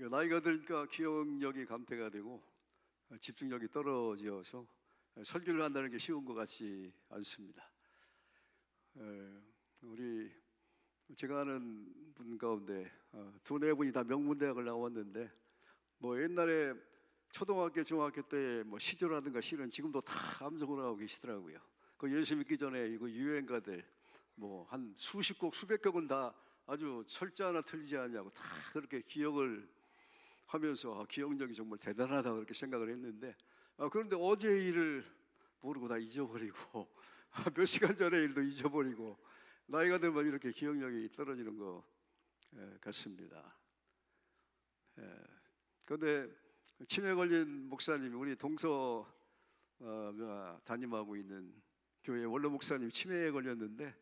나이가 들니까 기억력이 감퇴가 되고 집중력이 떨어져서 설교를 한다는 게 쉬운 것 같지 않습니다. 우리 제가 아는 분 가운데 두네 분이 다 명문대학을 나왔는데 뭐 옛날에 초등학교, 중학교 때 뭐 시조라든가 시는 지금도 다 암송을 하고 계시더라고요. 그 예수 믿기 전에 이거 유행가들 뭐 한 수십 곡, 수백 곡은 다 아주 철자 하나 틀리지 않냐고 다 그렇게 기억을 하면서 기억력이 정말 대단하다 그렇게 생각을 했는데 그런데 어제 일을 모르고 다 잊어버리고 몇 시간 전에 일도 잊어버리고 나이가 들면 이렇게 기억력이 떨어지는 것 같습니다. 그런데 치매 걸린 목사님이 우리 동서 담임하고 있는 교회 원로 목사님 치매에 걸렸는데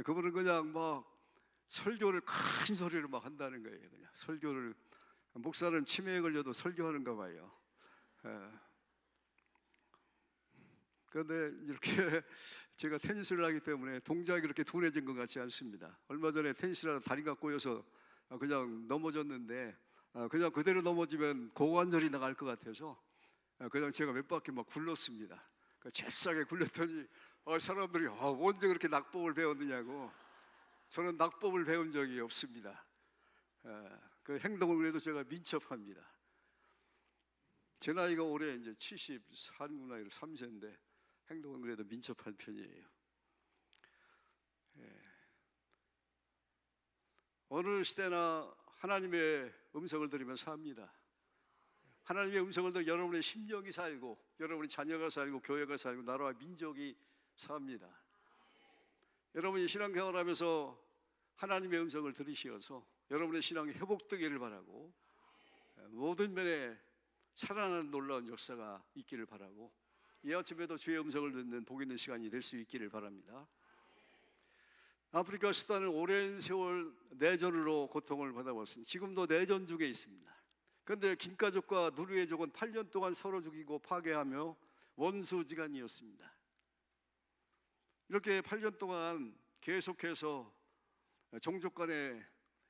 그분은 그냥 막 설교를 큰 소리로 막 한다는 거예요. 그냥 설교를 목사는 치매에 걸려도 설교하는가 봐요. 그런데 이렇게 제가 테니스를 하기 때문에 동작이 그렇게 둔해진 것 같지 않습니다. 얼마 전에 테니스를 하다 다리가 꼬여서 그냥 넘어졌는데 그냥 그대로 넘어지면 고관절이 나갈 것 같아서 그냥 제가 몇 바퀴 막 굴렀습니다. 잽싸게 굴렸더니 사람들이 언제 그렇게 낙법을 배웠느냐고. 저는 낙법을 배운 적이 없습니다. 그 행동을 그래도 제가 민첩합니다. 제 나이가 올해 이제 74년 나이로 3세인데 행동은 그래도 민첩한 편이에요. 어느 시대나 하나님의 음성을 들으면 삽니다. 하나님의 음성을 들으면 여러분의 심령이 살고 여러분의 자녀가 살고 교회가 살고 나라와 민족이 삽니다. 여러분이 신앙생활하면서 하나님의 음성을 들으시어서 여러분의 신앙이 회복되기를 바라고 모든 면에 살아나는 놀라운 역사가 있기를 바라고 이 아침에도 주의 음성을 듣는 복 있는 시간이 될 수 있기를 바랍니다. 아프리카 수단은 오랜 세월 내전으로 고통을 받아왔습니다. 지금도 내전 중에 있습니다. 그런데 긴가족과 누르웨족은 8년 동안 서로 죽이고 파괴하며 원수지간이었습니다. 이렇게 8년 동안 계속해서 종족 간에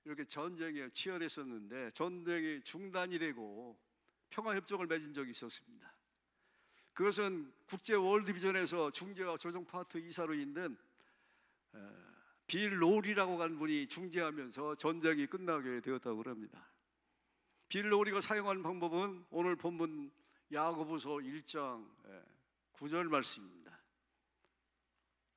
이렇게 전쟁에 치열했었는데 전쟁이 중단이 되고 평화협정을 맺은 적이 있었습니다. 그것은 국제 월드비전에서 중재와 조정 파트 이사로 있는 빌 로리라고 하는 분이 중재하면서 전쟁이 끝나게 되었다고 합니다. 빌 로리가 사용하는 방법은 오늘 본문 야고보서 1장 9절 말씀입니다.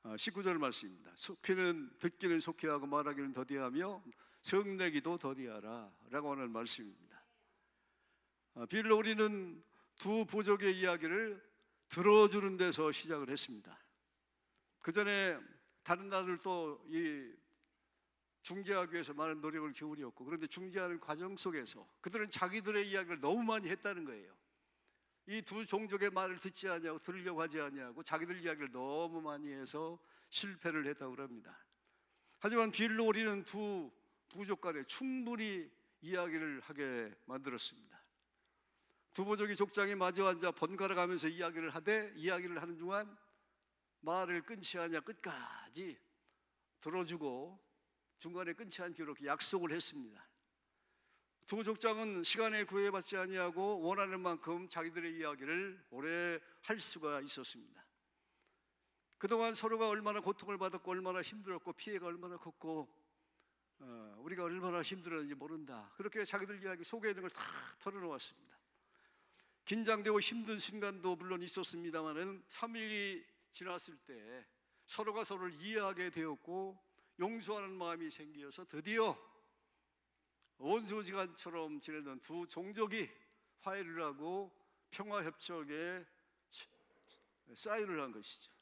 19절 말씀입니다. 속히는 듣기는 속히 하고 말하기는 더디하며 성내기도 더디하라 라고 하는 말씀입니다. 빌 로리는 두 부족의 이야기를 들어주는 데서 시작을 했습니다. 그 전에 다른 나라들도 이 중재하기 위해서 많은 노력을 기울였고 그런데 중재하는 과정 속에서 그들은 자기들의 이야기를 너무 많이 했다는 거예요. 이 두 종족의 말을 듣지 않냐고 들으려고 하지 않냐고 자기들 이야기를 너무 많이 해서 실패를 했다고 합니다. 하지만 빌 로리는 두 부족 간에 충분히 이야기를 하게 만들었습니다. 두 부족이 족장에 마주 앉아 번갈아 가면서 이야기를 하는 동안 말을 끊지 않냐 끝까지 들어주고 중간에 끊지 않기로 이렇게 약속을 했습니다. 두 족장은 시간에 구애받지 아니하고 원하는 만큼 자기들의 이야기를 오래 할 수가 있었습니다. 그동안 서로가 얼마나 고통을 받았고 얼마나 힘들었고 피해가 얼마나 컸고 우리가 얼마나 힘들었는지 모른다. 그렇게 자기들 이야기 속에 있는 걸 다 털어놓았습니다. 긴장되고 힘든 순간도 물론 있었습니다만 3일이 지났을 때 서로가 서로를 이해하게 되었고 용서하는 마음이 생겨서 드디어 원수지간처럼 지내던 두 종족이 화해를 하고 평화협정에 사인을 한 것이죠.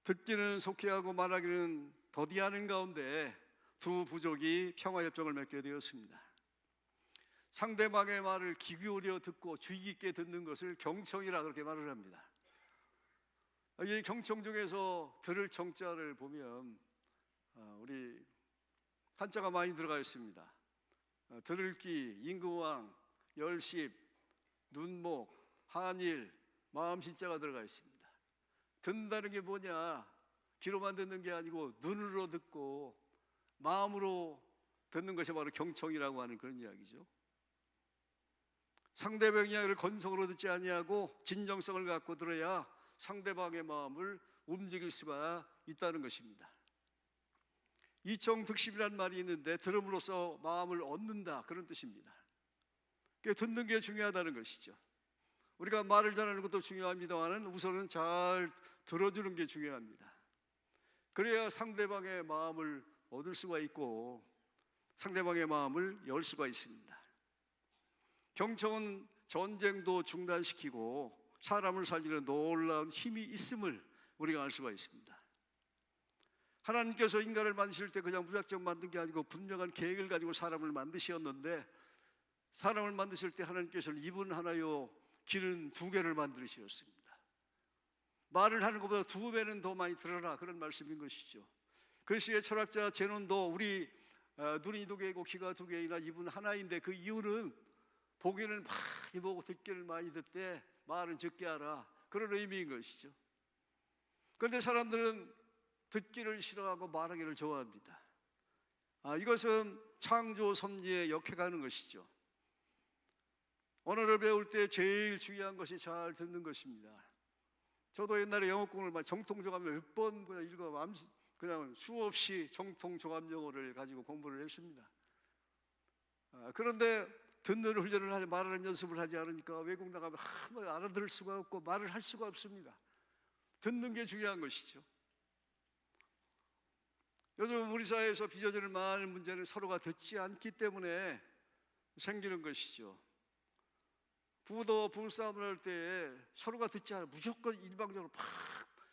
듣기는 속히 하고 말하기는 더디하는 가운데 두 부족이 평화협정을 맺게 되었습니다. 상대방의 말을 귀 기울여 듣고 주의 깊게 듣는 것을 경청이라 그렇게 말을 합니다. 이 경청 중에서 들을 청자를 보면 우리 한자가 많이 들어가 있습니다. 들을 귀, 임금왕, 열십, 눈목, 한일, 마음 신자가 들어가 있습니다. 듣는다는 게 뭐냐? 귀로만 듣는 게 아니고 눈으로 듣고 마음으로 듣는 것이 바로 경청이라고 하는 그런 이야기죠. 상대방 이야기를 건성으로 듣지 아니하고 진정성을 갖고 들어야 상대방의 마음을 움직일 수가 있다는 것입니다. 이청득심이라는 말이 있는데 들음으로써 마음을 얻는다, 그런 뜻입니다. 듣는 게 중요하다는 것이죠. 우리가 말을 잘하는 것도 중요합니다만 우선은 잘 들어주는 게 중요합니다. 그래야 상대방의 마음을 얻을 수가 있고 상대방의 마음을 열 수가 있습니다. 경청은 전쟁도 중단시키고 사람을 살리는 놀라운 힘이 있음을 우리가 알 수가 있습니다. 하나님께서 인간을 만드실 때 그냥 무작정 만든 게 아니고 분명한 계획을 가지고 사람을 만드셨는데, 사람을 만드실 때 하나님께서는 입은 하나요 귀는 두 개를 만드셨습니다. 말을 하는 것보다 두 배는 더 많이 들어라, 그런 말씀인 것이죠. 그 시의 철학자 제논도 우리 눈이 두 개이고 귀가 두 개이나 입은 하나인데 그 이유는 보기는 많이 보고 듣기를 많이 듣되 말은 적게 하라, 그런 의미인 것이죠. 그런데 사람들은 듣기를 싫어하고 말하기를 좋아합니다. 이것은 창조 섭리에 역행하는 것이죠. 언어를 배울 때 제일 중요한 것이 잘 듣는 것입니다. 저도 옛날에 영어권을 정통종합 몇 번 읽어 그냥 수없이 정통종합영어를 가지고 공부를 했습니다. 그런데 듣는 훈련을 하지, 말하는 연습을 하지 않으니까 외국 나가면 알아들을 수가 없고 말을 할 수가 없습니다. 듣는 게 중요한 것이죠. 요즘 우리 사회에서 빚어지는 많은 문제는 서로가 듣지 않기 때문에 생기는 것이죠. 부부도 부부싸움을 할 때 서로가 듣지 않아 무조건 일방적으로 막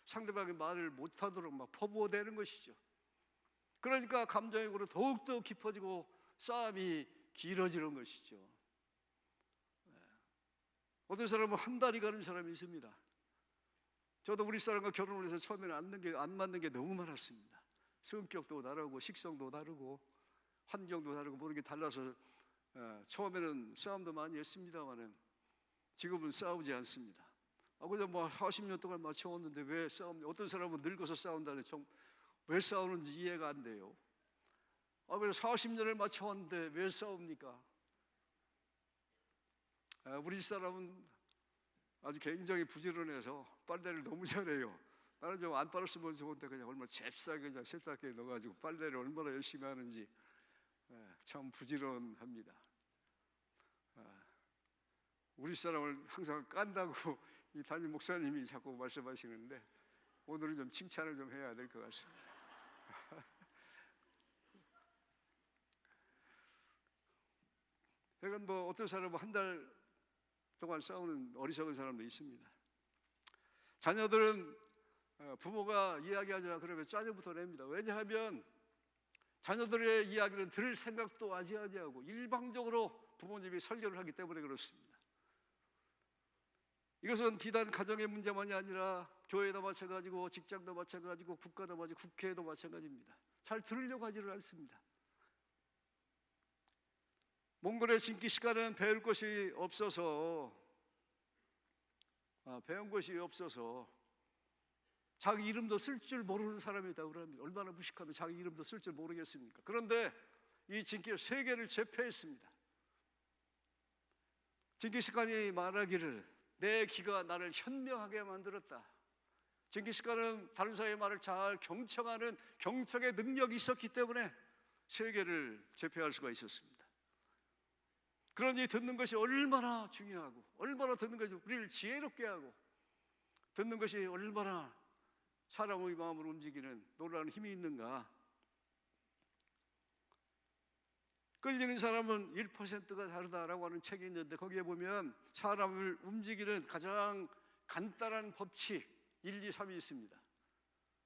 상대방의 말을 못하도록 막 퍼부어대는 것이죠. 그러니까 감정적으로 더욱더 깊어지고 싸움이 길어지는 것이죠. 어떤 사람은 한 달이 가는 사람이 있습니다. 저도 우리 사람과 결혼을 해서 처음에는 안 맞는 게 너무 많았습니다. 성격도 다르고 식성도 다르고 환경도 다르고 모든 게 달라서 처음에는 싸움도 많이 했습니다만은 지금은 싸우지 않습니다. 그냥 40년 동안 맞춰왔는데 왜 싸웁니까? 어떤 사람은 늙어서 싸운다는데 왜 싸우는지 이해가 안 돼요. 그래서 40년을 맞춰왔는데 왜 싸웁니까? 우리 사람은 아주 굉장히 부지런해서 빨래를 너무 잘해요. 나는 좀 안 빨았으면 좋은데 그냥 얼마나 잽싸게 그냥 세탁기에 넣어가지고 빨래를 얼마나 열심히 하는지 참 부지런합니다. 우리 사람을 항상 깐다고 이 담임 목사님이 자꾸 말씀하시는데 오늘은 좀 칭찬을 좀 해야 될 것 같습니다. 그러니까 어떤 사람은 한 달 동안 싸우는 어리석은 사람도 있습니다. 자녀들은 부모가 이야기하자 그러면 짜증부터 냅니다. 왜냐하면 자녀들의 이야기는 들을 생각도 하지 아니하고 일방적으로 부모님이 설교를 하기 때문에 그렇습니다. 이것은 비단 가정의 문제만이 아니라 교회도 마찬가지고 직장도 마찬가지고 국가도 마찬가지고 국회도 마찬가지입니다. 잘 들으려고 하지를 않습니다. 몽골의 징기 시간은 배울 것이 없어서 배운 것이 없어서 자기 이름도 쓸 줄 모르는 사람이다 그럽니다. 얼마나 무식하면 자기 이름도 쓸 줄 모르겠습니까? 그런데 이 징기가 세계를 제패했습니다. 징기스칸이 말하기를 내 귀가 나를 현명하게 만들었다. 징기스칸은 다른 사람의 말을 잘 경청하는 경청의 능력이 있었기 때문에 세계를 제패할 수가 있었습니다. 그러니 듣는 것이 얼마나 중요하고 얼마나 듣는 것이 우리를 지혜롭게 하고 듣는 것이 얼마나 사람의 마음을 움직이는 놀라운 힘이 있는가. 끌리는 사람은 1%가 다르다라고 하는 책이 있는데 거기에 보면 사람을 움직이는 가장 간단한 법칙 1, 2, 3이 있습니다.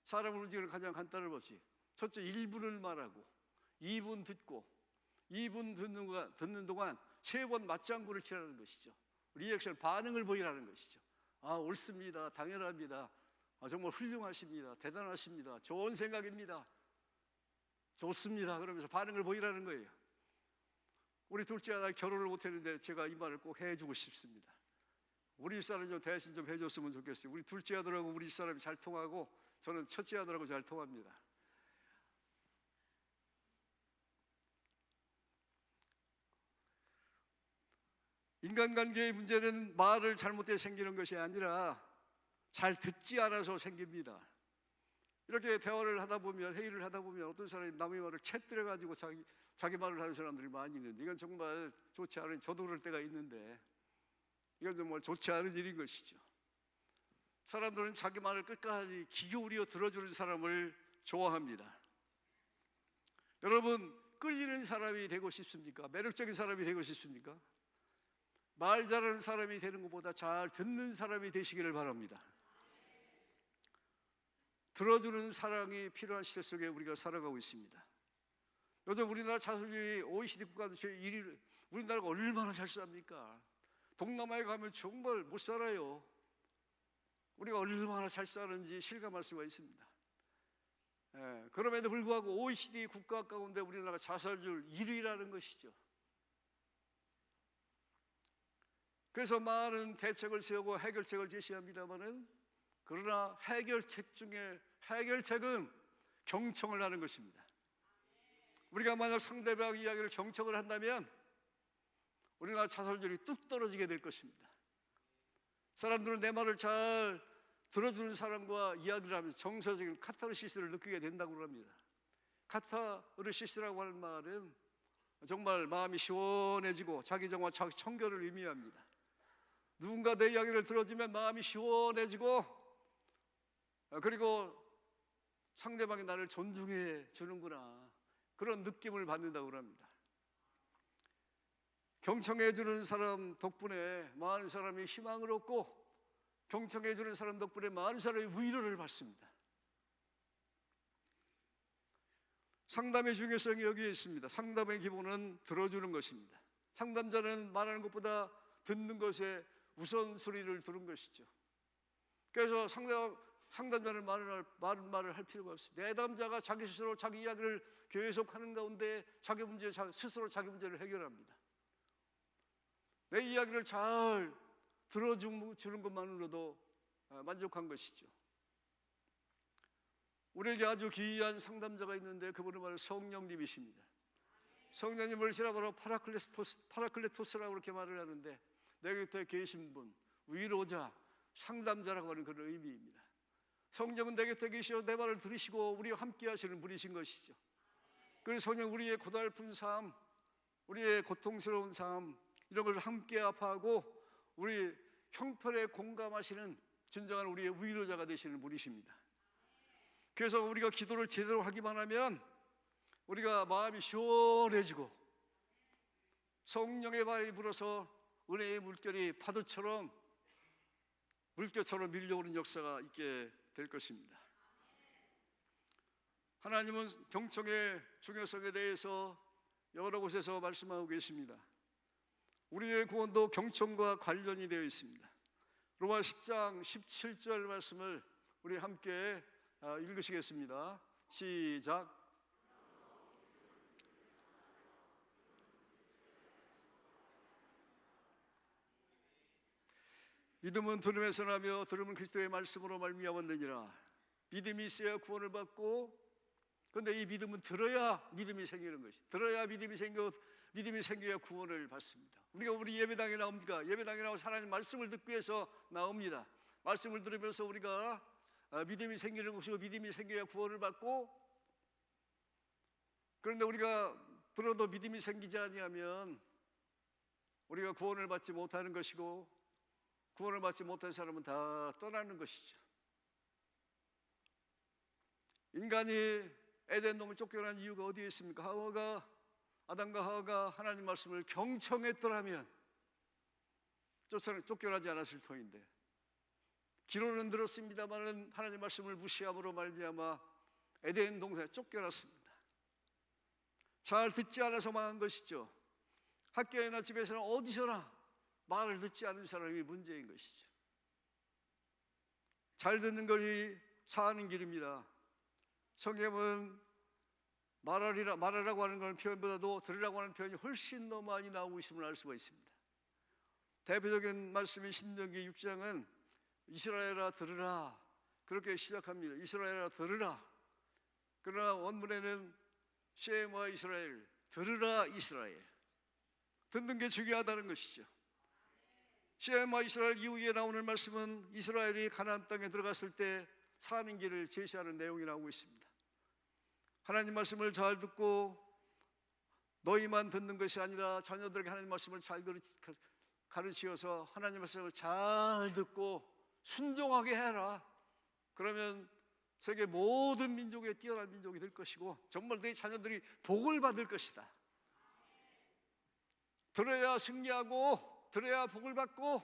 사람을 움직이는 가장 간단한 법칙. 첫째 1분을 말하고 2분 듣고 2분 듣는 동안 3번 맞장구를 치라는 것이죠. 리액션, 반응을 보이라는 것이죠. 옳습니다. 당연합니다. 정말 훌륭하십니다. 대단하십니다. 좋은 생각입니다. 좋습니다. 그러면서 반응을 보이라는 거예요. 우리 둘째 아들 결혼을 못했는데 제가 이 말을 꼭 해주고 싶습니다. 우리 사람 좀 대신 좀 해줬으면 좋겠어요. 우리 둘째 아들하고 우리 사람이 잘 통하고 저는 첫째 아들하고 잘 통합니다. 인간관계의 문제는 말을 잘못해 생기는 것이 아니라 잘 듣지 않아서 생깁니다. 이렇게 대화를 하다 보면, 회의를 하다 보면 어떤 사람이 남의 말을 채뜨려 가지고 자기 말을 하는 사람들이 많이 있는데, 이건 정말 좋지 않은, 저도 그럴 때가 있는데 이건 정말 좋지 않은 일인 것이죠. 사람들은 자기 말을 끝까지 귀 기울여 들어주는 사람을 좋아합니다. 여러분, 끌리는 사람이 되고 싶습니까? 매력적인 사람이 되고 싶습니까? 말 잘하는 사람이 되는 것보다 잘 듣는 사람이 되시기를 바랍니다. 들어주는 사랑이 필요한 시대 속에 우리가 살아가고 있습니다. 요즘 우리나라 자살률이 OECD 국가 중에 1위, 우리나라가 얼마나 잘 삽니까? 동남아에 가면 정말 못 살아요. 우리가 얼마나 잘 사는지 실감할 수가 있습니다. 그럼에도 불구하고 OECD 국가 가운데 우리나라가 자살률 1위라는 것이죠. 그래서 많은 대책을 세우고 해결책을 제시합니다마는, 그러나 해결책 중에 해결책은 경청을 하는 것입니다. 우리가 만약 상대방 이야기를 경청을 한다면 우리나라 자살률이 뚝 떨어지게 될 것입니다. 사람들은 내 말을 잘 들어주는 사람과 이야기를 하면서 정서적인 카타르시스를 느끼게 된다고 합니다. 카타르시스라고 하는 말은 정말 마음이 시원해지고 자기 정화, 자기 청결을 의미합니다. 누군가 내 이야기를 들어주면 마음이 시원해지고, 그리고 상대방이 나를 존중해 주는구나, 그런 느낌을 받는다고 합니다. 경청해 주는 사람 덕분에 많은 사람이 희망을 얻고, 경청해 주는 사람 덕분에 많은 사람이 위로를 받습니다. 상담의 중요성이 여기에 있습니다. 상담의 기본은 들어주는 것입니다. 상담자는 말하는 것보다 듣는 것에 우선순위를 두는 것이죠. 그래서 상담자는 말을 할 필요가 없습니다. 내담자가 자기 스스로 자기 이야기를 계속하는 가운데 자기 문제, 스스로 자기 문제를 해결합니다. 내 이야기를 잘 들어주는 것만으로도 만족한 것이죠. 우리에게 아주 귀한 상담자가 있는데 그분은 바로 성령님이십니다. 성령님을 히라보로 파라클레토스라고 그렇게 말을 하는데, 내 곁에 계신 분, 위로자, 상담자라고 하는 그런 의미입니다. 성령은 내 곁에 계시어 내 말을 들으시고 우리와 함께 하시는 분이신 것이죠. 그래서 성령, 우리의 고달픈 삶, 우리의 고통스러운 삶, 이런 걸 함께 아파하고 우리 형편에 공감하시는 진정한 우리의 위로자가 되시는 분이십니다. 그래서 우리가 기도를 제대로 하기만 하면 우리가 마음이 시원해지고 성령의 바람이 불어서 은혜의 물결이 파도처럼, 물결처럼 밀려오는 역사가 있게 될 것입니다. 하나님은 경청의 중요성에 대해서 여러 곳에서 말씀하고 계십니다. 우리의 구원도 경청과 관련이 되어 있습니다. 로마 10장 17절 말씀을 우리 함께 읽으시겠습니다. 시작. 믿음은 들음에서 나며 들음은 그리스도의 말씀으로 말미암았느니라. 믿음이 있어야 구원을 받고, 그런데 이 믿음은 들어야 믿음이 생기는 것이, 들어야 믿음이 생겨야 구원을 받습니다. 우리가 우리 예배당에 나옵니까? 예배당에 나와서 하나님 말씀을 듣기 위해서 나옵니다. 말씀을 들으면서 우리가 믿음이 생기는 것이고, 믿음이 생겨야 구원을 받고, 그런데 우리가 들어도 믿음이 생기지 아니하면 우리가 구원을 받지 못하는 것이고, 구원을 받지 못한 사람은 다 떠나는 것이죠. 인간이 에덴동을 쫓겨난 이유가 어디에 있습니까? 아담과 하와가 하나님 말씀을 경청했더라면 쫓겨나지 않았을 터인데, 기로는 들었습니다마는 하나님 말씀을 무시함으로 말미암아 에덴 동산에 쫓겨났습니다. 잘 듣지 않아서 망한 것이죠. 학교에나 집에서나 어디서나 말을 듣지 않는 사람이 문제인 것이죠. 잘 듣는 것이 사는 길입니다. 성경은 말하라고 하는 그런 표현보다도 들으라고 하는 표현이 훨씬 더 많이 나오고 있음을 알 수가 있습니다. 대표적인 말씀인 신명기 6장은 이스라엘아 들으라, 그렇게 시작합니다. 이스라엘아 들으라. 그러나 원문에는 셰마 이스라엘, 들으라 이스라엘, 듣는 게 중요하다는 것이죠. 시엠과 이스라엘 이후에 나오는 말씀은 이스라엘이 가나안 땅에 들어갔을 때 사는 길을 제시하는 내용이 나오고 있습니다. 하나님 말씀을 잘 듣고 너희만 듣는 것이 아니라 자녀들에게 하나님 말씀을 잘 가르치어서 하나님 말씀을 잘 듣고 순종하게 해라. 그러면 세계 모든 민족에 뛰어난 민족이 될 것이고 정말 내 자녀들이 복을 받을 것이다. 들어야 승리하고, 들어야 복을 받고,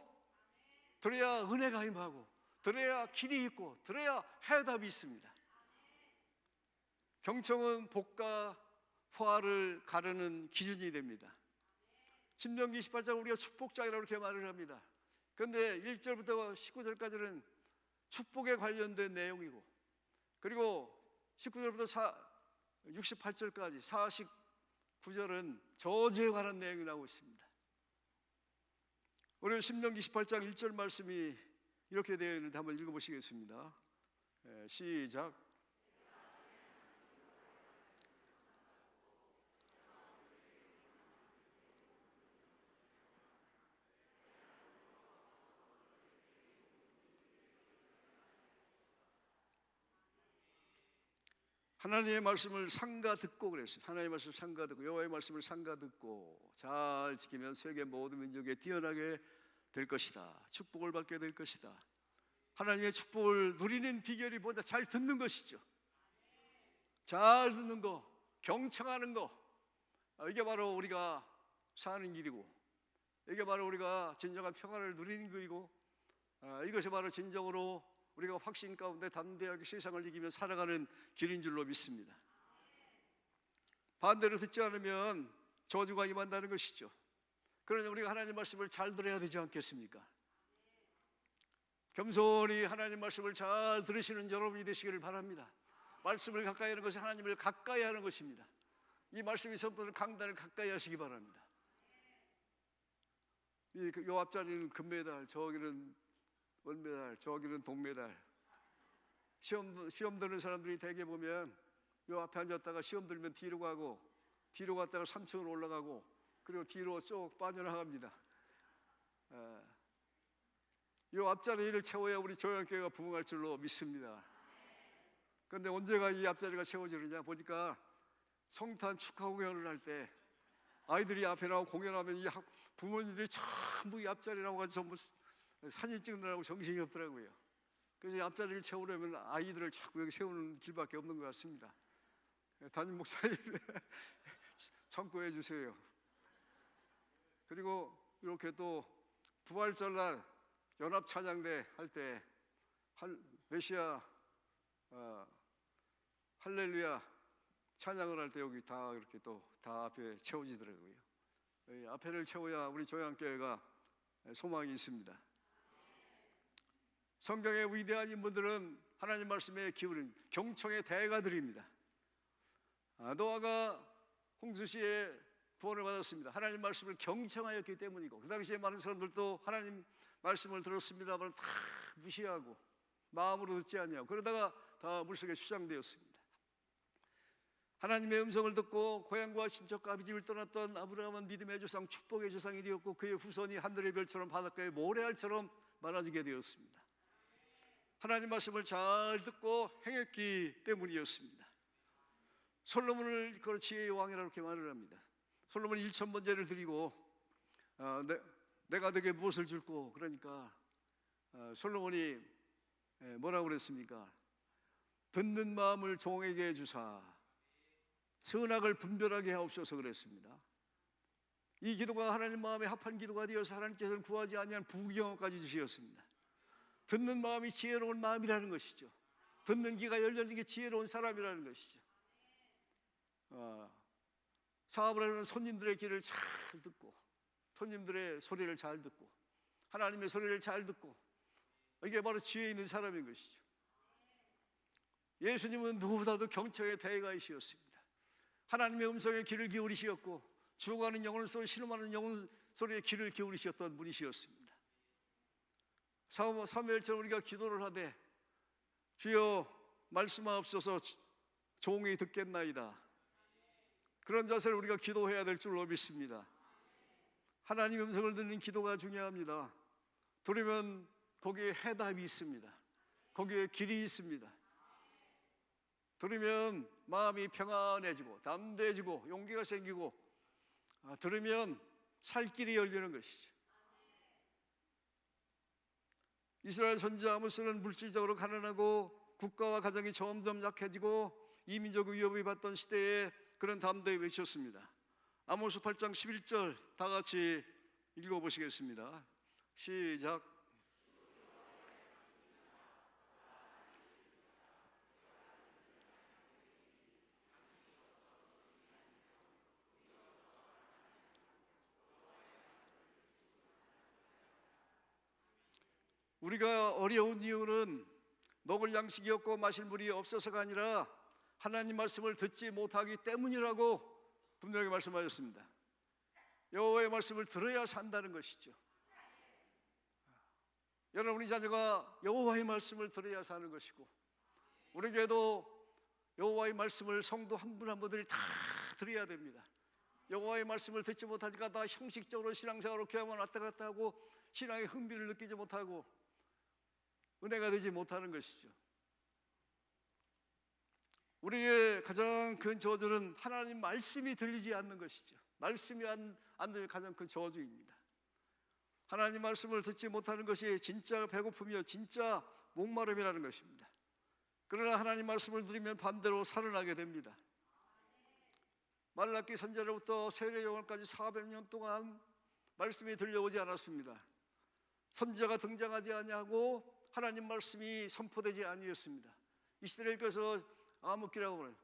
들어야 은혜가 임하고, 들어야 길이 있고, 들어야 해답이 있습니다. 경청은 복과 화를 가르는 기준이 됩니다. 신명기 18장 우리가 축복장이라고 이렇게 말을 합니다. 그런데 1절부터 19절까지는 축복에 관련된 내용이고, 그리고 19절부터 68절까지 49절은 저주에 관한 내용이 나오고 있습니다. 우리 신명기 18장 1절 말씀이 이렇게 되어 있는데 한번 읽어보시겠습니다. 시작. 하나님의 말씀을 삼가 듣고 그랬어요. 하나님의 말씀을 삼가 듣고 여호와의 말씀을 삼가 듣고 잘 지키면 세계 모든 민족에 뛰어나게 될 것이다. 축복을 받게 될 것이다. 하나님의 축복을 누리는 비결이 뭐다? 잘 듣는 것이죠. 잘 듣는 거, 경청하는 거, 이게 바로 우리가 사는 길이고, 이게 바로 우리가 진정한 평안을 누리는 길이고, 이것이 바로 진정으로 우리가 확신 가운데 담대하게 세상을 이기며 살아가는 길인 줄로 믿습니다. 반대로 듣지 않으면 저주가 임한다는 것이죠. 그러니 우리가 하나님 말씀을 잘 들어야 되지 않겠습니까? 겸손히 하나님 말씀을 잘 들으시는 여러분이 되시기를 바랍니다. 말씀을 가까이 하는 것은 하나님을 가까이 하는 것입니다. 이 말씀이 선포되는 강단을 가까이 하시기 바랍니다. 요 앞자리는 금메달, 저기는 은메달, 저기는 동메달. 시험 드는 사람들이 대개 보면 요 앞에 앉았다가 시험 들면 뒤로 가고, 뒤로 갔다가 3층으로 올라가고, 그리고 뒤로 쭉 빠져나갑니다. 요 앞자리를 채워야 우리 조양교회가 부흥할 줄로 믿습니다. 그런데 언제가 이 앞자리가 채워지느냐 보니까 성탄 축하 공연을 할 때 아이들이 앞에 나오고 공연하면 이 부모님들이 전부 이 앞자리라고 가지고 전부 사진 찍느라고 정신이 없더라고요. 그래서 이 앞자리를 채우려면 아이들을 자꾸 여기 세우는 길밖에 없는 것 같습니다. 담임 목사님 참고해 주세요. 그리고 이렇게 또 부활절날 연합찬양대 할 때 메시아 할렐루야 찬양을 할 때 여기 다 이렇게 또 다 앞에 채워지더라고요. 앞에를 채워야 우리 조양교회가 소망이 있습니다. 성경의 위대한 인물들은 하나님 말씀에 기울인 경청의 대가들입니다. 노아가 홍수시에 구원을 받았습니다. 하나님 말씀을 경청하였기 때문이고, 그 당시에 많은 사람들도 하나님 말씀을 들었습니다만 다 무시하고 마음으로 듣지 아니하고 그러다가 다 물속에 추장되었습니다. 하나님의 음성을 듣고 고향과 친척과 아비집을 떠났던 아브라함은 믿음의 조상, 축복의 조상이 되었고 그의 후손이 하늘의 별처럼 바닷가의 모래알처럼 많아지게 되었습니다. 하나님 말씀을 잘 듣고 행했기 때문이었습니다. 솔로몬을 그 지혜의 왕이라고 이렇게 말을 합니다. 솔로몬이 1000번제를 드리고 내가 너에게 무엇을 줄고, 그러니까 솔로몬이 뭐라고 그랬습니까? 듣는 마음을 종에게 주사 선악을 분별하게 하옵소서 그랬습니다. 이 기도가 하나님 마음에 합한 기도가 되어서 하나님께서는 구하지 아니한 부귀영화까지 주시었습니다. 듣는 마음이 지혜로운 마음이라는 것이죠. 듣는 귀가 열려있는 게 지혜로운 사람이라는 것이죠. 사업을 하면 손님들의 길을 잘 듣고, 손님들의 소리를 잘 듣고, 하나님의 소리를 잘 듣고, 이게 바로 지혜 있는 사람인 것이죠. 예수님은 누구보다도 경청의 대가이시었습니다. 하나님의 음성에 귀를 기울이시었고, 죽어가는 영혼을 쏘고 신음하는 영혼 소리에 귀를 기울이셨던 분이시었습니다. 사무엘처럼 우리가 기도를 하되 주여 말씀하옵소서 종이 듣겠나이다, 그런 자세를 우리가 기도해야 될 줄로 믿습니다. 하나님의 음성을 듣는 기도가 중요합니다. 들으면 거기에 해답이 있습니다. 거기에 길이 있습니다. 들으면 마음이 평안해지고 담대해지고 용기가 생기고, 들으면 살 길이 열리는 것이죠. 이스라엘 선지자 아모스는 물질적으로 가난하고 국가와 가정이 점점 약해지고 이민족 위협을 받던 시대에 그런 담대히 외쳤습니다. 아모스 8장 11절 다 같이 읽어보시겠습니다. 시작. 우리가 어려운 이유는 먹을 양식이 없고 마실 물이 없어서가 아니라 하나님 말씀을 듣지 못하기 때문이라고 분명히 말씀하셨습니다. 여호와의 말씀을 들어야 산다는 것이죠. 여러분의 자녀가 여호와의 말씀을 들어야 사는 것이고, 우리 교회도 여호와의 말씀을 성도 한 분 한 분들이 다 들어야 됩니다. 여호와의 말씀을 듣지 못하니까 다 형식적으로 신앙생활을 교회만 왔다 갔다 하고 신앙의 흥미를 느끼지 못하고 은혜가 되지 못하는 것이죠. 우리의 가장 큰 저주는 하나님 말씀이 들리지 않는 것이죠. 말씀이 안 들리는 가장 큰 저주입니다. 하나님 말씀을 듣지 못하는 것이 진짜 배고픔이요 진짜 목마름이라는 것입니다. 그러나 하나님 말씀을 들으면 반대로 살아나게 됩니다. 말라기 선지자로부터 세례 요한까지 400년 동안 말씀이 들려오지 않았습니다. 선지자가 등장하지 아니하고 하나님 말씀이 선포되지 아니했습니다. 이 시대를 읽어서 암흑기라고 그래요.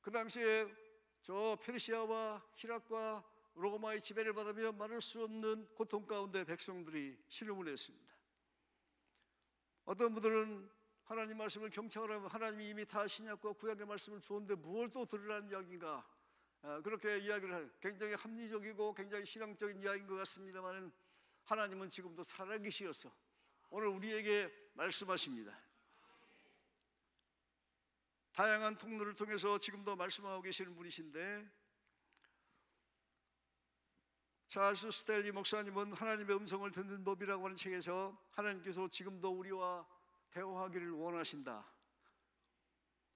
그 당시에 저 페르시아와 히락과 로마의 지배를 받으며 말할 수 없는 고통 가운데 백성들이 신음을 했습니다. 어떤 분들은 하나님 말씀을 경청을 하면 하나님이 이미 다 신약과 구약의 말씀을 주었는데 무엇을 또 들으라는 이야기인가, 그렇게 이야기를 해요. 굉장히 합리적이고 굉장히 신앙적인 이야기인 것 같습니다만 하나님은 지금도 살아계시어서 오늘 우리에게 말씀하십니다. 다양한 통로를 통해서 지금도 말씀하고 계시는 분이신데, 찰스 스텔리 목사님은 하나님의 음성을 듣는 법이라고 하는 책에서 하나님께서 지금도 우리와 대화하기를 원하신다.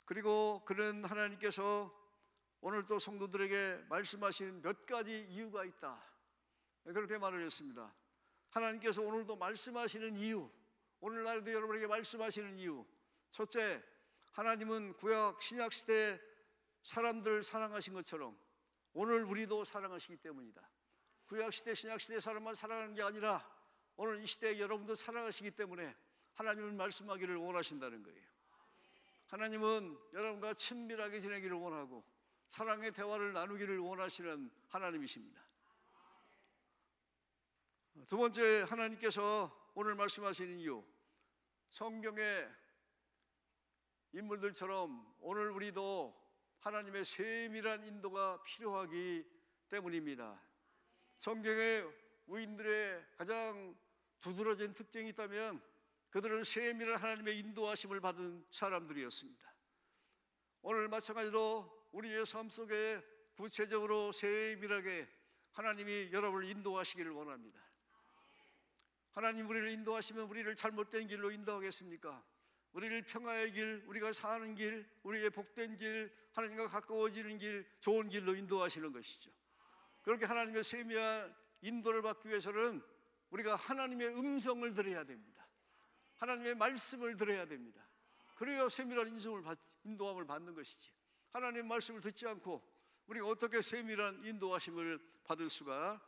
그리고 그는 하나님께서 오늘도 성도들에게 말씀하시는 몇 가지 이유가 있다, 그렇게 말을 했습니다. 하나님께서 오늘도 말씀하시는 이유, 오늘날도 여러분에게 말씀하시는 이유, 첫째, 하나님은 구약 신약 시대 사람들을 사랑하신 것처럼 오늘 우리도 사랑하시기 때문이다. 구약 시대 신약 시대 사람만 사랑하는 게 아니라 오늘 이 시대에 여러분도 사랑하시기 때문에 하나님은 말씀하기를 원하신다는 거예요. 하나님은 여러분과 친밀하게 지내기를 원하고 사랑의 대화를 나누기를 원하시는 하나님이십니다. 두 번째, 하나님께서 오늘 말씀하시는 이유, 성경의 인물들처럼 오늘 우리도 하나님의 세밀한 인도가 필요하기 때문입니다. 성경의 의인들의 가장 두드러진 특징이 있다면 그들은 세밀한 하나님의 인도하심을 받은 사람들이었습니다. 오늘 마찬가지로 우리의 삶 속에 구체적으로 세밀하게 하나님이 여러분을 인도하시기를 원합니다. 하나님 우리를 인도하시면 우리를 잘못된 길로 인도하겠습니까? 우리를 평화의 길, 우리가 사는 길, 우리의 복된 길, 하나님과 가까워지는 길, 좋은 길로 인도하시는 것이죠. 그렇게 하나님의 세밀한 인도를 받기 위해서는 우리가 하나님의 음성을 들어야 됩니다. 하나님의 말씀을 들어야 됩니다. 그래야 세밀한 인도함을 받는 것이지, 하나님의 말씀을 듣지 않고 우리가 어떻게 세밀한 인도하심을 받을 수가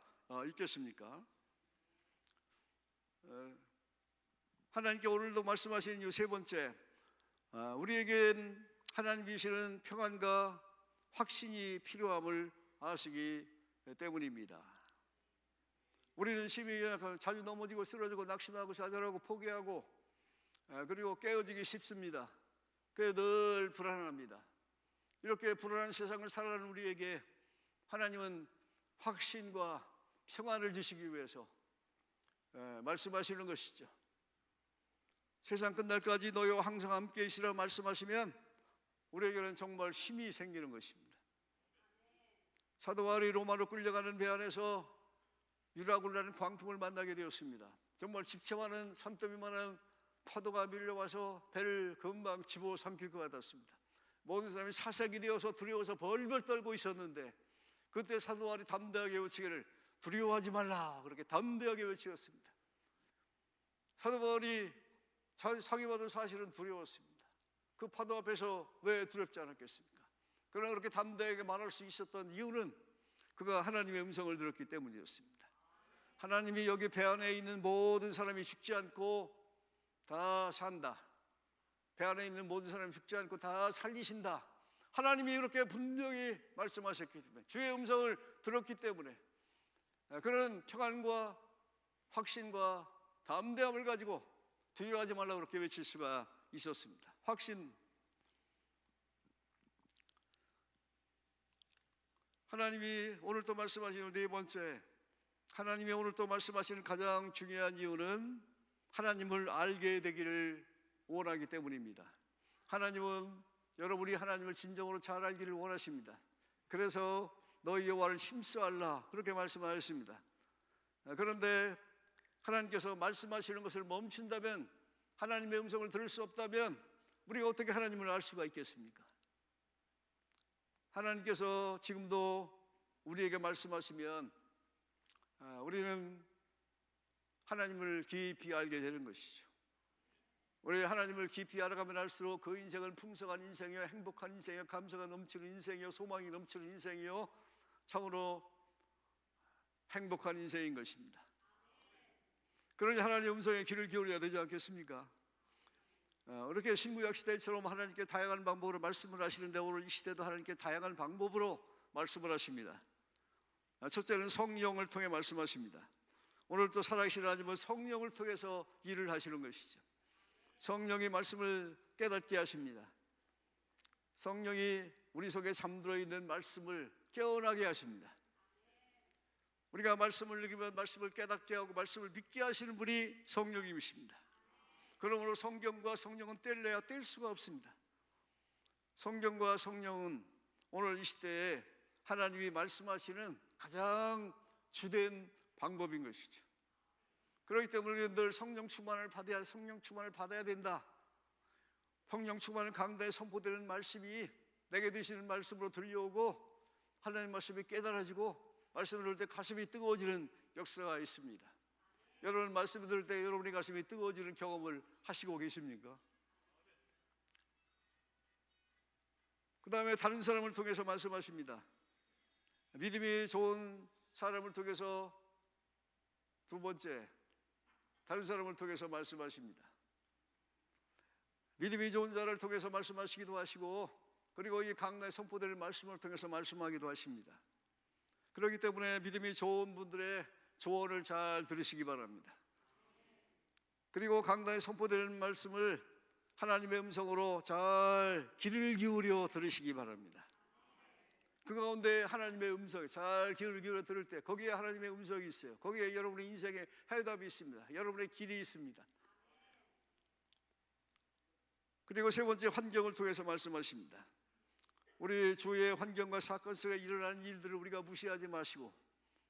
있겠습니까? 하나님께 오늘도 말씀하시는 이유 세 번째, 우리에겐 하나님이 주시는 평안과 확신이 필요함을 아시기 때문입니다. 우리는 심히 자주 넘어지고 쓰러지고 낙심하고 좌절하고 포기하고 그리고 깨어지기 쉽습니다. 그래서 늘 불안합니다. 이렇게 불안한 세상을 살아가는 우리에게 하나님은 확신과 평안을 주시기 위해서 말씀하시는 것이죠. 세상 끝날까지 너희와 항상 함께 있으라 말씀하시면 우리에게는 정말 힘이 생기는 것입니다. 사도 바울이 로마로 끌려가는 배 안에서 유라굴라는 광풍을 만나게 되었습니다. 정말 집채만한 산더미만한 파도가 밀려와서 배를 금방 집어삼킬 것 같았습니다. 모든 사람이 사색이 되어서 두려워서 벌벌 떨고 있었는데 그때 사도 바울이 담대하게 외치기를 두려워하지 말라 그렇게 담대하게 외치었습니다. 사도 바울이 사기받을 사실은 두려웠습니다. 그 파도 앞에서 왜 두렵지 않았겠습니까? 그러나 그렇게 담대하게 말할 수 있었던 이유는 그가 하나님의 음성을 들었기 때문이었습니다. 하나님이 여기 배 안에 있는 모든 사람이 죽지 않고 다 산다. 배 안에 있는 모든 사람이 죽지 않고 다 살리신다. 하나님이 이렇게 분명히 말씀하셨기 때문에, 주의 음성을 들었기 때문에 그런 평안과 확신과 담대함을 가지고 두려워하지 말라고 그렇게 외칠 수가 있었습니다. 확신. 하나님이 오늘 또 말씀하시는 네 번째, 하나님이 오늘 또 말씀하시는 가장 중요한 이유는 하나님을 알게 되기를 원하기 때문입니다. 하나님은 여러분이 하나님을 진정으로 잘 알기를 원하십니다. 그래서 너희 여호와를 힘써 알라 그렇게 말씀하셨습니다. 그런데 하나님께서 말씀하시는 것을 멈춘다면, 하나님의 음성을 들을 수 없다면 우리가 어떻게 하나님을 알 수가 있겠습니까? 하나님께서 지금도 우리에게 말씀하시면 우리는 하나님을 깊이 알게 되는 것이죠. 우리 하나님을 깊이 알아가면 알수록 그 인생은 풍성한 인생이요, 행복한 인생이요, 감사가 넘치는 인생이요, 소망이 넘치는 인생이요, 참으로 행복한 인생인 것입니다. 그러니 하나님의 음성에 귀를 기울여야 되지 않겠습니까? 이렇게 신구약 시대처럼 하나님께 다양한 방법으로 말씀을 하시는데 오늘 이 시대도 하나님께 다양한 방법으로 말씀을 하십니다. 첫째는 성령을 통해 말씀하십니다. 오늘 또 살아계신 하나님은 성령을 통해서 일을 하시는 것이죠. 성령이 말씀을 깨닫게 하십니다. 성령이 우리 속에 잠들어 있는 말씀을 깨어나게 하십니다. 우리가 말씀을 읽으면 말씀을 깨닫게 하고 말씀을 믿게 하시는 분이 성령님이십니다. 그러므로 성경과 성령은 뗄래야 뗄 수가 없습니다. 성경과 성령은 오늘 이 시대에 하나님이 말씀하시는 가장 주된 방법인 것이죠. 그렇기 때문에 우리는 늘 성령 충만을 받아야 된다. 성령 충만을 강단에 선포되는 말씀이 내게 되시는 말씀으로 들려오고 하나님 말씀이 깨달아지고 말씀을 들을 때 가슴이 뜨거워지는 역사가 있습니다. 여러분 말씀을 들을 때 여러분의 가슴이 뜨거워지는 경험을 하시고 계십니까? 그 다음에 다른 사람을 통해서 말씀하십니다. 믿음이 좋은 사람을 통해서 두 번째, 다른 사람을 통해서 말씀하십니다. 믿음이 좋은 자를 통해서 말씀하시기도 하시고 그리고 이 강단에 선포되는 말씀을 통해서 말씀하기도 하십니다. 그렇기 때문에 믿음이 좋은 분들의 조언을 잘 들으시기 바랍니다. 그리고 강단에 선포되는 말씀을 하나님의 음성으로 잘 귀를 기울여 들으시기 바랍니다. 그 가운데 하나님의 음성 잘 귀를 기울여 들을 때 거기에 하나님의 음성이 있어요. 거기에 여러분의 인생의 해답이 있습니다. 여러분의 길이 있습니다. 그리고 세 번째, 환경을 통해서 말씀하십니다. 우리 주위의 환경과 사건 속에 일어나는 일들을 우리가 무시하지 마시고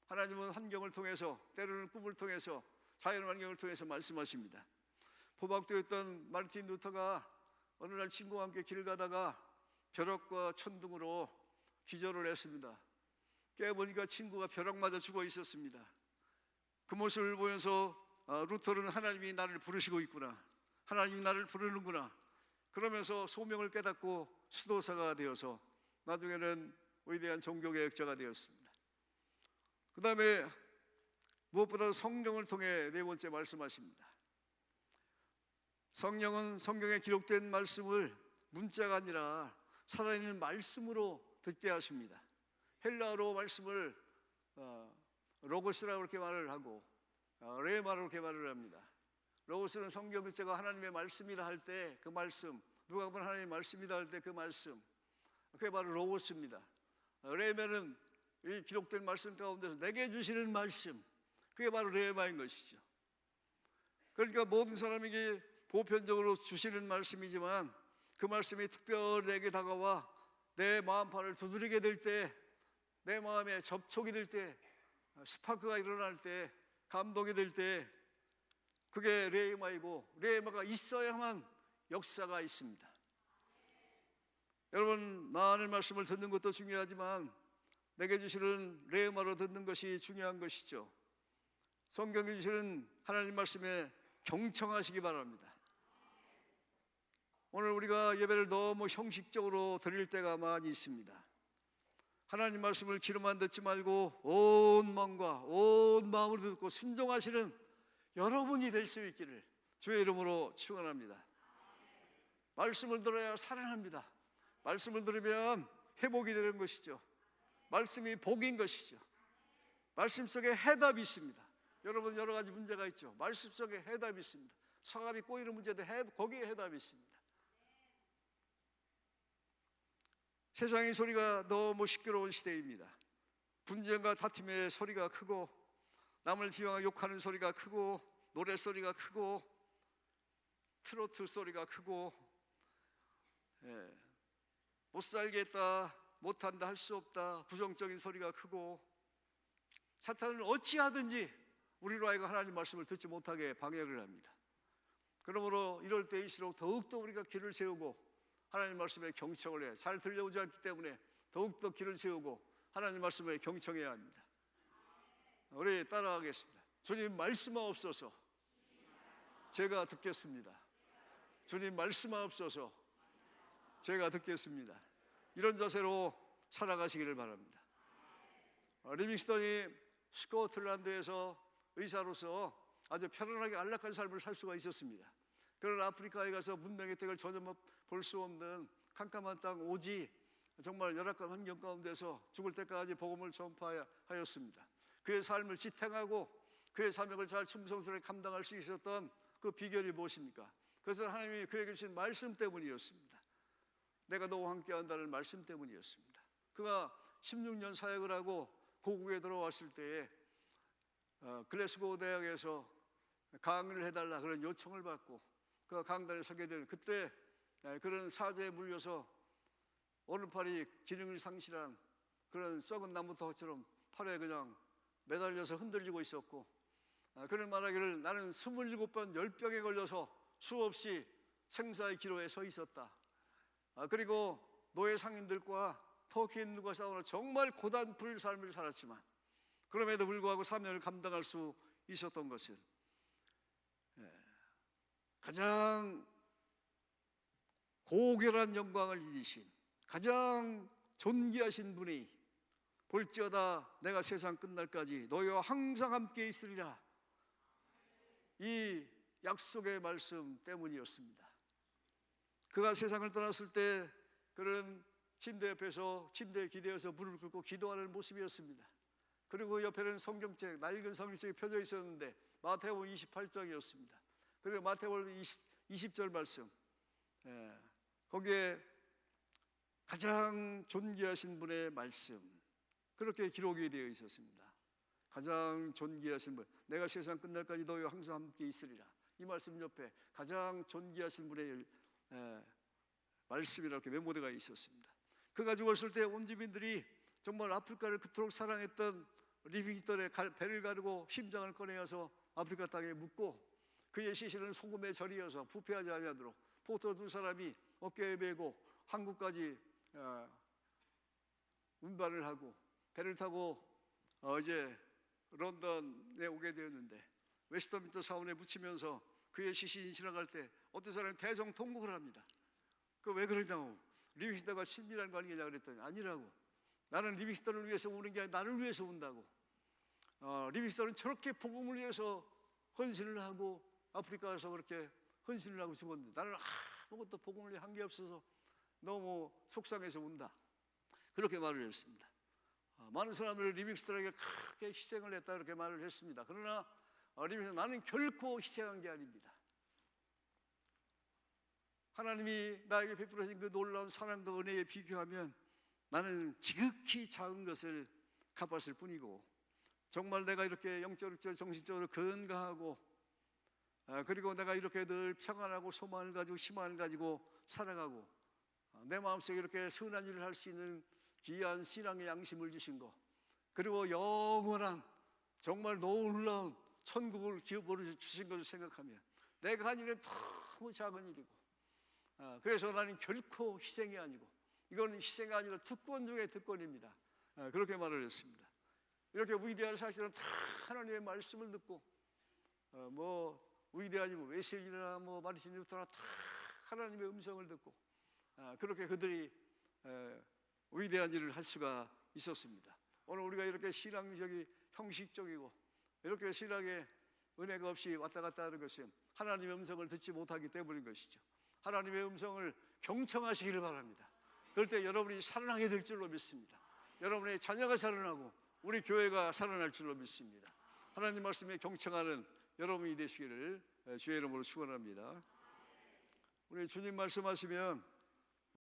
하나님은 환경을 통해서, 때로는 꿈을 통해서, 자연 환경을 통해서 말씀하십니다. 포박도에 있던 마르틴 루터가 어느 날 친구와 함께 길을 가다가 벼락과 천둥으로 기절을 했습니다. 깨보니까 친구가 벼락 맞아 죽어 있었습니다. 그 모습을 보면서 루터는 하나님이 나를 부르시고 있구나, 하나님이 나를 부르는구나, 그러면서 소명을 깨닫고 수도사가 되어서 나중에는 위대한 종교개혁자가 되었습니다. 그 다음에 무엇보다 성령을 통해 네 번째 말씀하십니다. 성령은 성경에 기록된 말씀을 문자가 아니라 살아있는 말씀으로 듣게 하십니다. 헬라어로 말씀을 로고스라고 그렇게 말을 하고 레마로 그렇게 말을 합니다. 로고스는 성경 글자가 하나님의 말씀이라 할 때 그 말씀, 누가 보면 하나님의 말씀이다 할 때 그 말씀, 그게 바로 로고스입니다. 레마는 이 기록된 말씀 가운데서 내게 주시는 말씀, 그게 바로 레마인 것이죠. 그러니까 모든 사람에게 보편적으로 주시는 말씀이지만 그 말씀이 특별히 내게 다가와 내 마음판을 두드리게 될 때, 내 마음에 접촉이 될 때 스파크가 일어날 때, 감동이 될 때, 그게 레이마이고, 레이마가 있어야만 역사가 있습니다. 여러분, 많은 말씀을 듣는 것도 중요하지만 내게 주시는 레이마로 듣는 것이 중요한 것이죠. 성경에 주시는 하나님 말씀에 경청하시기 바랍니다. 오늘 우리가 예배를 너무 형식적으로 드릴 때가 많이 있습니다. 하나님 말씀을 귀로만 듣지 말고 온 마음과 온 마음으로 듣고 순종하시는 여러분이 될 수 있기를 주의 이름으로 축원합니다. 말씀을 들어야 살아납니다. 말씀을 들으면 회복이 되는 것이죠. 말씀이 복인 것이죠. 말씀 속에 해답이 있습니다. 여러분, 여러 가지 문제가 있죠. 말씀 속에 해답이 있습니다. 성함이 꼬이는 문제도 거기에 해답이 있습니다. 세상의 소리가 너무 시끄러운 시대입니다. 분쟁과 다툼의 소리가 크고, 남을 비방하고 욕하는 소리가 크고, 노래 소리가 크고, 트로트 소리가 크고, 못 살겠다, 못한다, 할 수 없다, 부정적인 소리가 크고, 사탄은 어찌하든지 우리로 하여금 하나님 말씀을 듣지 못하게 방해를 합니다. 그러므로 이럴 때일수록 더욱더 우리가 길을 세우고 하나님 말씀에 경청을 해야, 잘 들려오지 않기 때문에 더욱더 길을 세우고 하나님 말씀에 경청해야 합니다. 우리 따라하겠습니다. 주님 말씀하옵소서. 제가 듣겠습니다. 주님 말씀하옵소서. 제가 듣겠습니다. 이런 자세로 살아가시기를 바랍니다. 리빙스턴이 스코틀랜드에서 의사로서 아주 편안하게 안락한 삶을 살 수가 있었습니다. 그러나 아프리카에 가서 문명의 덕을 전혀 볼 수 없는 캄캄한 땅 오지, 정말 열악한 환경 가운데서 죽을 때까지 복음을 전파하였습니다. 그의 삶을 지탱하고 그의 사명을 잘 충성스럽게 감당할 수 있었던 그 비결이 무엇입니까? 그것은 하나님이 그에게 주신 말씀 때문이었습니다. 내가 너와 함께 한다는 말씀 때문이었습니다. 그가 16년 사역을 하고 고국에 들어왔을 때에 글래스고 대학에서 강의를 해달라 그런 요청을 받고 그가 강단에 서게 된 그때 그런 사제에 물려서 오른팔이 기능을 상실한 그런 썩은 나무토처럼 팔에 그냥 매달려서 흔들리고 있었고, 그런 말하기를 나는 27번 열병에 걸려서 수없이 생사의 기로에 서 있었다. 그리고 노예 상인들과 터키인들과 싸우는 정말 고단풀 삶을 살았지만 그럼에도 불구하고 사명을 감당할 수 있었던 것은 가장 고결한 영광을 지니신 가장 존귀하신 분이 볼지어다 내가 세상 끝날까지 너희와 항상 함께 있으리라, 이 약속의 말씀 때문이었습니다. 그가 세상을 떠났을 때 그런 침대 옆에서 침대에 기대어서 무릎을 꿇고 기도하는 모습이었습니다. 그리고 옆에는 성경책, 낡은 성경책이 펴져 있었는데 마태복음 28장이었습니다. 그리고 마태복음 20절 말씀, 거기에 가장 존귀하신 분의 말씀, 그렇게 기록이 되어 있었습니다. 가장 존귀하신 분, 내가 세상 끝날까지 너희와 항상 함께 있으리라, 이 말씀 옆에 가장 존귀하신 분의 말씀이라고 메모되어 있었습니다. 그가 죽었을 때 온 주민들이 정말 아프리카를 그토록 사랑했던 리빙스턴의 배를 가르고 심장을 꺼내어서 아프리카 땅에 묻고 그의 시신은 소금에 절이어서 부패하지 아니하도록 포터 두 사람이 어깨에 메고 한국까지 운반을 하고 배를 타고 이제 런던에 오게 되었는데 웨스터민스터 사원에 묻히면서 그의 시신이 지나갈 때 어떤 사람이 대성통곡을 합니다. 그 왜 그러냐고, 리빙스턴과 친밀한 관계냐 그랬더니 아니라고, 나는 리빙스턴을 위해서 우는 게 아니라 나를 위해서 운다고. 리빙스턴은 저렇게 복음을 위해서 헌신을 하고 아프리카에서 그렇게 헌신을 하고 죽었는데 나는 아무것도 복음을 한 게 없어서 너무 속상해서 운다, 그렇게 말을 했습니다. 많은 사람들이 리빙스턴에게 크게 희생을 했다 그렇게 말을 했습니다. 그러나 리빙스턴, 나는 결코 희생한 게 아닙니다. 하나님이 나에게 베풀어진 그 놀라운 사랑과 은혜에 비교하면 나는 지극히 작은 것을 갚았을 뿐이고, 정말 내가 이렇게 영적으로 정신적으로 건강하고 그리고 내가 이렇게 늘 평안하고 소망을 가지고 희망을 가지고 살아가고 내 마음속에 이렇게 선한 일을 할 수 있는 귀한 신앙의 양심을 주신 것, 그리고 영원한 정말 놀라운 천국을 기업으로 주신 것을 생각하면 내가 한 일은 너무 작은 일이고, 그래서 나는 결코 희생이 아니고, 이건 희생이 아니라 특권 중에 특권입니다. 그렇게 말을 했습니다. 이렇게 위대한 사실은 다 하나님의 말씀을 듣고, 위대하지 웨슬리나 마르틴 루터나 다 하나님의 음성을 듣고, 그렇게 그들이 위대한 일을 할 수가 있었습니다. 오늘 우리가 이렇게 신앙적이 형식적이고 이렇게 신앙의 은혜가 없이 왔다 갔다 하는 것은 하나님의 음성을 듣지 못하기 때문인 것이죠. 하나님의 음성을 경청하시기를 바랍니다. 그럴 때 여러분이 살아나게 될 줄로 믿습니다. 여러분의 자녀가 살아나고 우리 교회가 살아날 줄로 믿습니다. 하나님 말씀에 경청하는 여러분이 되시기를 주의 이름으로 축원합니다. 우리 주님 말씀하시면